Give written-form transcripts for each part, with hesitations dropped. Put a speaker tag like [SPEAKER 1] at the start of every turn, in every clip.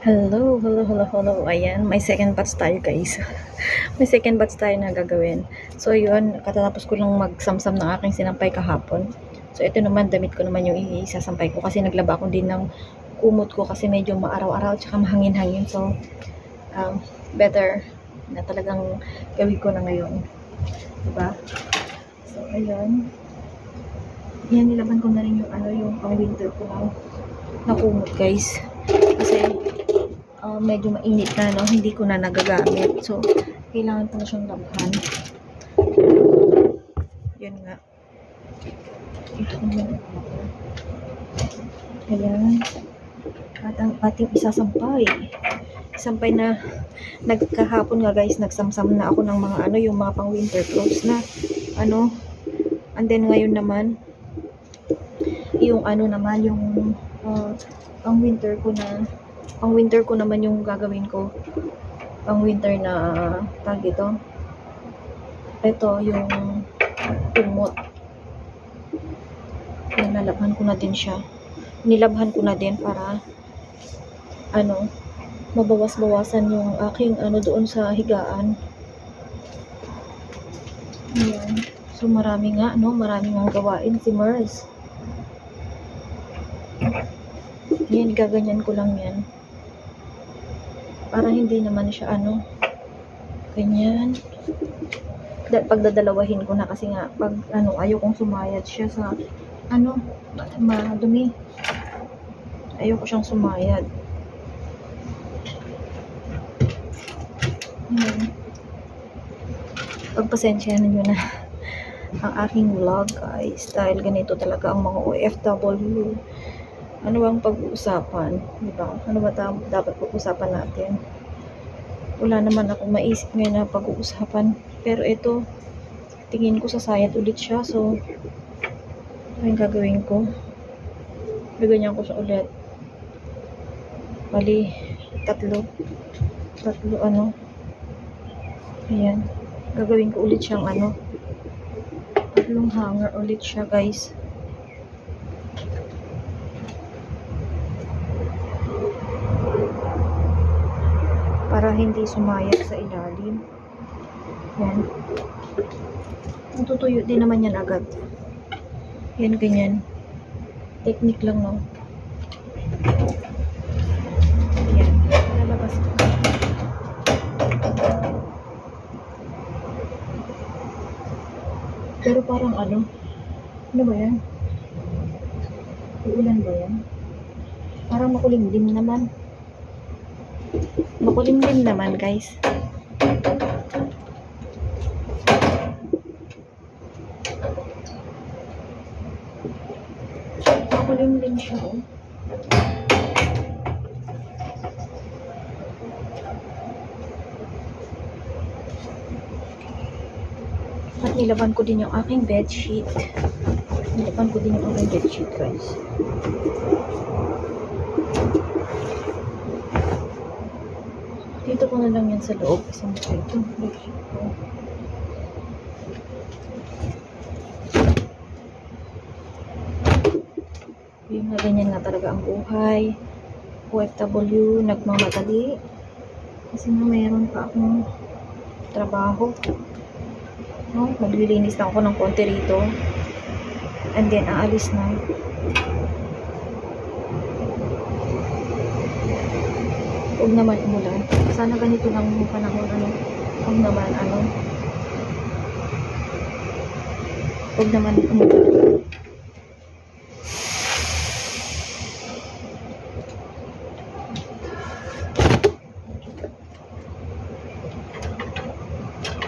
[SPEAKER 1] Hello, hello, hello, hello. Ayan, may second batch tayo guys. May second batch tayo na gagawin. So yun, katatapos ko lang magsamsam ng aking sinampay kahapon. So ito naman, damit ko naman yung isasampay ko kasi naglaba ko din ng kumot ko kasi medyo maaraw-araw tsaka mahangin-hangin. So better na talagang gawin ko na ngayon. Diba? So ayun. Yan, nilaban ko na rin yung yung pang winter ko na kumot guys. Kasi medyo mainit na, no? Hindi ko na nagagamit. So, kailangan ko na siyang labhan. Yun nga. Ito ko naman. Ayan. At ang ating isasampay. Sampay na nagkahapon nga guys, nagsamsam na ako ng mga yung mga pang winter clothes na and then ngayon naman yung naman yung pang winter ko naman yung gagawin ko. Pang winter na tag ito. Ito yung kumot. Nalabhan ko na din siya. Nilabhan ko na din para mabawas-bawasan yung aking doon sa higaan. Ayan. So marami nga ang gawain si Mers. Yan, gaganyan ko lang yan. Para hindi naman siya ganyan. Pagdadalawahin ko na kasi nga pag ayokong sumayad siya sa madumi. Ayoko siyang sumayad. Pagpasensyahan niyo na ang aking vlog guys dahil ganito talaga ang mga OFW. Ano bang pag-uusapan, di ba? Ano ba dapat pag-usapan natin? Wala naman ako maisip ngayon na pag-uusapan, pero ito tingin ko sasayad ulit siya. So ano gagawin ko? Biganyan ko siya ulit. Bali tatlo ayan, gagawin ko ulit siyang tatlong hanger ulit siya guys. Para hindi sumayad sa ilalim. Yan. Matutuyo din naman yan agad. Yan, ganyan. Technique lang, no? Yan. Lalabas ko. Pero parang ano ba yan? Uulan ba yan? Parang makulimlim naman. Makulimlim naman, guys. Makulimlim siya, oh. At nilaban ko din yung aking bedsheet. Guys. Dito ko na lang yan sa loob. Isang ito. Bedsheet ko. Yung na ganyan nga talaga ang buhay. OFW, nagmamadali. Kasi nga mayroon pa akong trabaho. Maglilinis lang ako ng konti rito. And then, aalis na. Huwag naman umulan. Sana ganito lang yung panahon. Huwag naman umulan.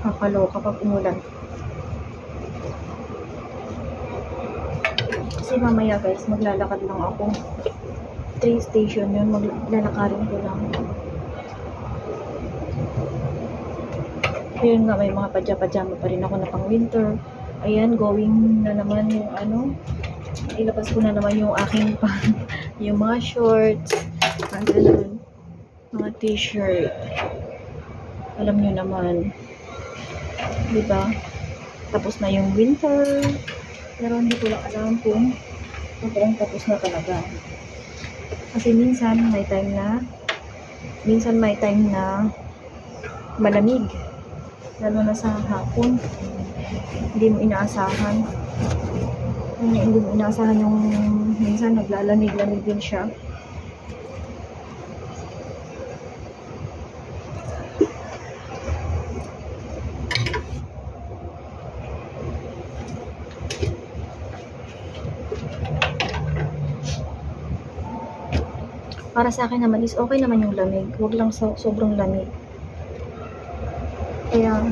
[SPEAKER 1] Kakaloka pag umulan. Kasi mamaya guys, maglalakad lang ako. 3 station yun, maglalakarin ko lang. Ayun nga, may mga pajama pa rin ako na pang winter. Ayan, going na naman yung ilabas ko na naman yung aking yung mga shorts, mga t-shirt. Alam nyo naman, diba? Tapos na yung winter. Pero hindi ko lang alam kung tapos na talaga. Kasi minsan may time na minsan may time na malamig. Lalo na sa hapon. Hindi mo inaasahan. Hindi mo inaasahan yung minsan naglalamig-lamig din siya. Para sa akin naman is okay naman yung lamig. Huwag lang sobrang lamig. Kaya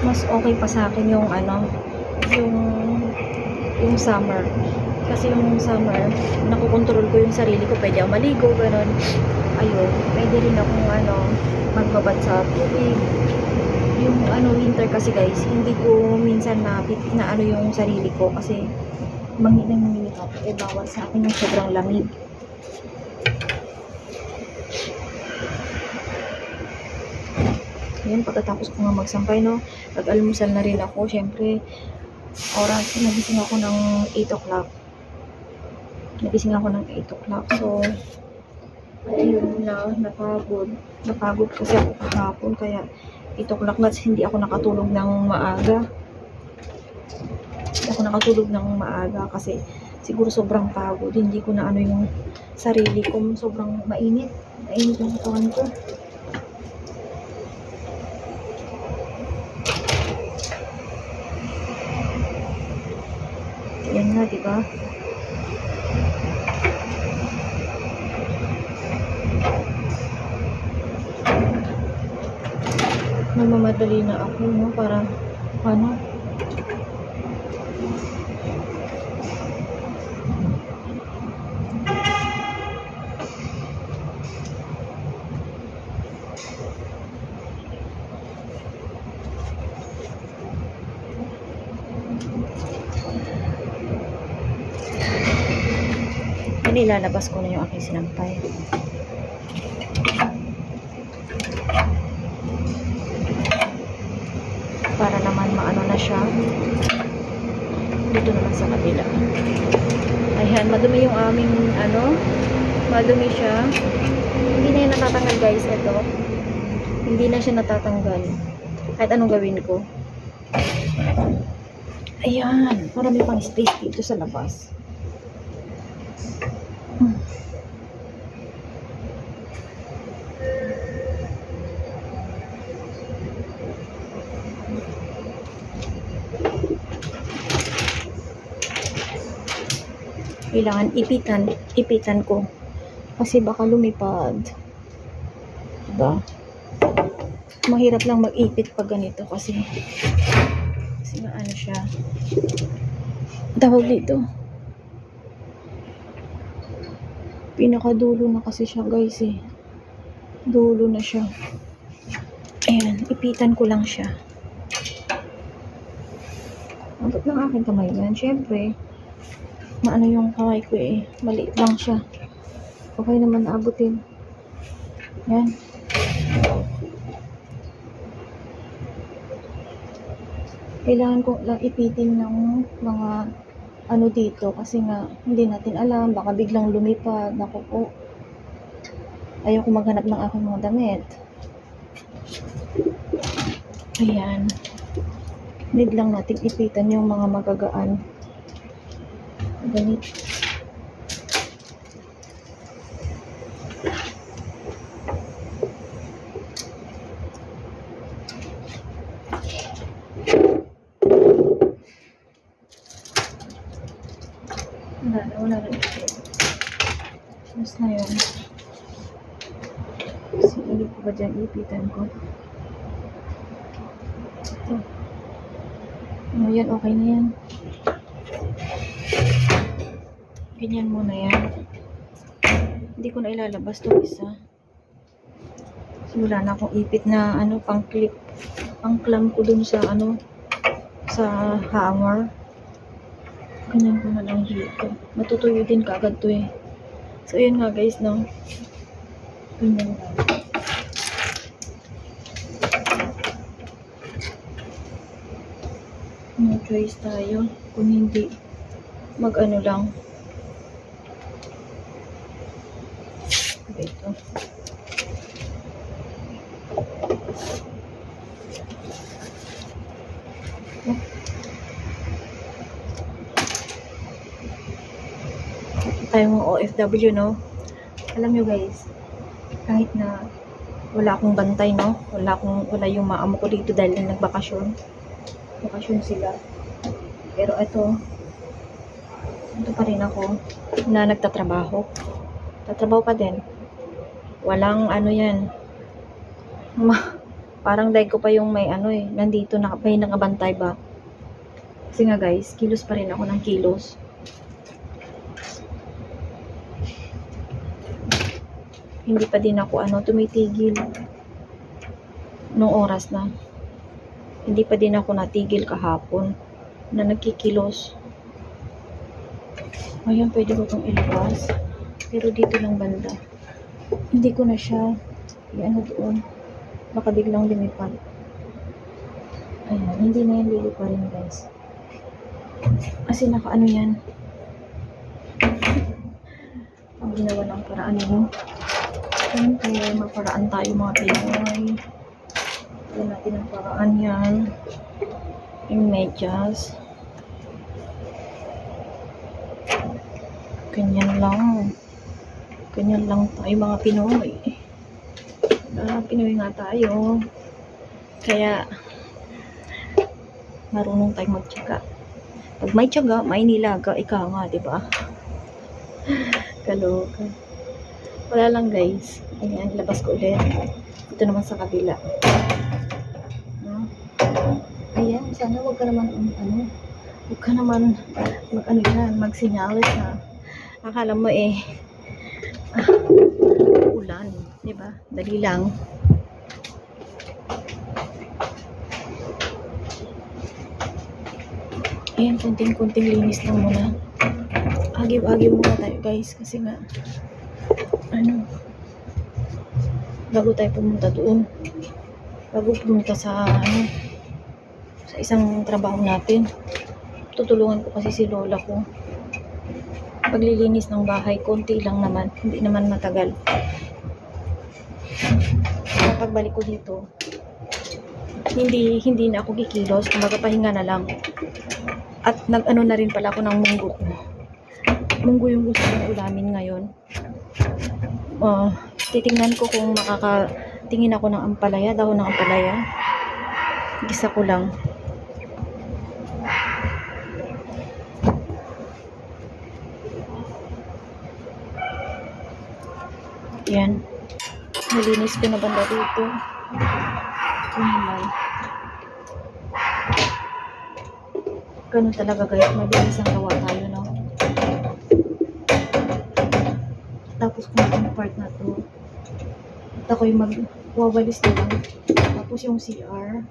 [SPEAKER 1] mas okay pa sa akin yung yung summer. Kasi yung summer, nakokontrol ko yung sarili ko. Pwede ako maligo, gano'n. Ayun, pwede rin akong magbabad sa tubig. Yung winter kasi guys, hindi ko minsan na yung sarili ko kasi manginit ako. Bawal sa akin yung sobrang lamig. Yan, pagkatapos ko nga magsampay, no, nag-almusal na rin ako. Syempre, nagising ako ng 8 o'clock. So, ayun na, napagod kasi ako kahapon, kaya 8 o'clock na hindi ako nakatulog ng maaga kasi siguro sobrang pagod. Hindi ko na yung sarili ko, sobrang mainit yung katawan ko. Yan nga, diba? Namamadali na ako, no? Para, ilalabas ko na yung aking sinampay. Para naman maano na siya. Dito naman sa kabila. Ayan, madumi yung aming madumi siya. Hindi na yan natatanggal guys, ito. Hindi na siya natatanggal. Kahit anong gawin ko. Ayan, marami pang space dito sa labas. Kailangan ipitan ko kasi baka lumipad, diba? Mahirap lang mag-ipit pag ganito kasi nga siya tawag dito, pinakadulo na kasi siya guys dulo na siya. Ayan, ipitan ko lang siya. Abot ng aking kamay yan, syempre maano yung kamay ko maliit lang siya. Okay naman naabutin. Yan. Kailangan ko lang ipitin ng mga dito kasi nga hindi natin alam, baka biglang lumipad. Naku po, ayaw ko maghanap ng aking mga damit. Ayan, need lang natin ipitan yung mga magagaan ganit. Wala na ito. Mas na yun. Kasi ulit ko ba dyan ipitan ko? Ito. Yan, okay na yan. Ganyan muna yan. Hindi ko na ilalabas to isa. So, wala na akong ipit na pang clip, pang clamp ko dun sa sa hanger. Ganyan ko na lang dito. Matutuyo din kaagad to So, yun nga guys, no? Ganyan lang. No choice tayo. Kung hindi, lang. Ito. tayong mga OFW, no? Alam nyo guys, kahit na wala akong bantay, no? Wala yung maamo ko dito dahil nagbakasyon. Bakasyon sila. Pero ito pa rin ako na nagtatrabaho. Tatrabaho pa din. Walang ano yan. Parang dahil ko pa yung may nandito na may nakabantay ba. Kasi nga guys, kilos pa rin ako ng kilos. Hindi pa din ako tumitigil nung oras na. Hindi pa din ako natigil kahapon na nagkikilos. Ayan, pwede ko itong ilabas. Pero dito lang banda. Hindi ko na siya doon. Baka biglang lumipad. Ayan, hindi na yan liliparin guys. Kasi yan. Ang ginawa ng paraan mo. Siyempre, maparaan tayo mga Pinoy. Alam natin ang paraan yan. Yung medyas. Ganyan lang. Ganyan lang tayo mga Pinoy. Pinoy nga tayo. Kaya, marunong tayong magtiyaga. Pag may tiyaga, may nilaga. Ika nga, diba? Kaloka. Wala lang guys. Ayan, labas ko ulit. Ito naman sa kabila. No? Ayan, sana wag ka naman wag ka naman magsinyalis na. Akala mo ulan, di ba? Dali lang. Ayan, kunting linis lang muna. Agib-agib muna tayo guys kasi nga bago tayo pumunta doon, bago pumunta sa sa isang trabaho natin, tutulungan ko kasi si lola ko paglilinis ng bahay. Konti lang naman, hindi naman matagal. Pagbalik ko dito, hindi na ako kikilos, kumbaga pahinga na lang. At nag-ano na rin pala ako ng munggo ko. Munggo yung gusto kong ulamin ngayon. Titingnan ko kung makakatingin ako ng ampalaya, dahon ng ampalaya. Gisa ko lang. Yan. Nalinis ko na banda dito. Ito naman. Ganun talaga guys, mabilis ang gawa tayo, no? Tapos kung itong part na to, at ako'y magwawalis na lang. Tapos yung CR,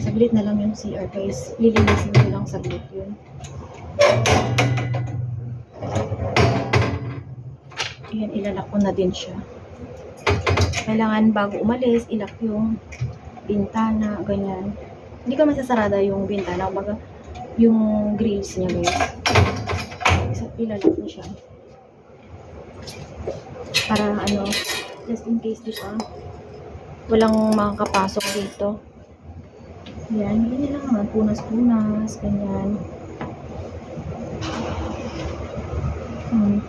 [SPEAKER 1] saglit na lang yung CR guys. Lilinisin ko lang saglit yun. Ayan, ilalak ko na din siya. Kailangan bago umalis, ilak yung bintana, ganyan. Hindi ka masasarada yung bintana, baga yung grills niya guys. Ilalak ko siya. Para just in case, di ba? Walang makakapasok dito. Yan, hindi lang naman, punas-punas, ganyan.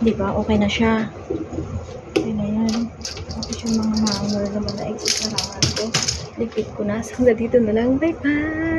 [SPEAKER 1] Di ba? Okay na siya. Okay na yan. Tapos yung mga hanger naman na extra ko. Ligpit ko na. So, dito na lang. Bye-bye!